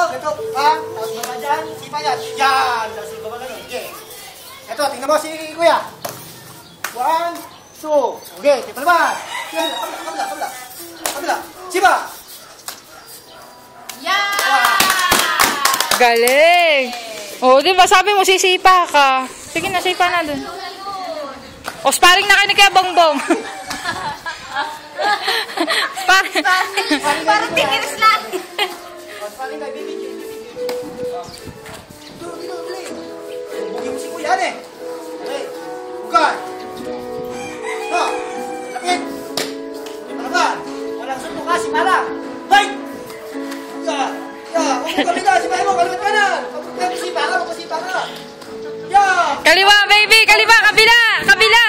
Ito, ha? Tapos baba dyan, sipa yan. Yan! Tapos baba ganun. Okay. Ito, tingnan mo si Kuya. 1, 2. Okay, tipa naman. Kabila. Sipa! Yan! Galing! O, di ba sabi mo sisipa ka? Sige na, sipa na dun. O, sparring na kayo ni Kuya Bongbong. Sparring. Parang tigilis lang. Sparring kayo, bibigyan. Bili. Bugin mo si Kuya yan eh. Okay. Bukan. Ha! Lapit. Tipa naman. Walang suntok ka, sipa lang. Hay! Ya! Huwag mo kabila, sipahin mo, kalimat ka na. Magpasipa ka. Ya! Kaliwa, baby! Kaliwa! Kabila! Kabila!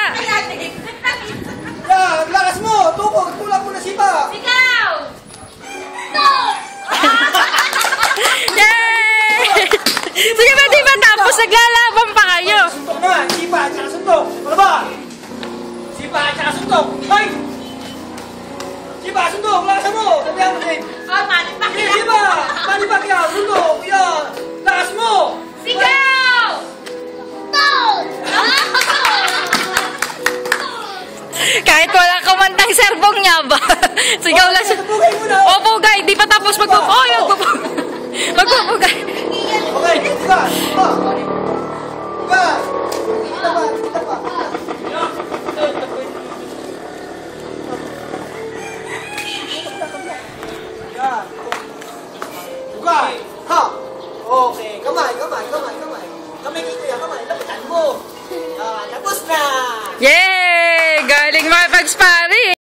Ya! Lakas mo! Tukog! Kulang mo na sipa! Ikaw! Yay! Sige ba, di ba tapos naglalaban pa kayo? Suntok na! Sipa at saka suntok! Ano ba? Sipa at saka suntok! Hay! Sipa, suntok! Lakas mo! Sabihan mo, Dave! Oh, manipak Sige, yan. sipa! Manipak yan! Suntok! Yan! Lakas mo! Sigaw! Kahit walang kumantang serbong niya ba? Sigaw lang siya. Pugay mo na! O, pugay! Di pa tapos magpupugay! Magpupugay! Okay, sipa! Sipa! Bukan! Kita pa!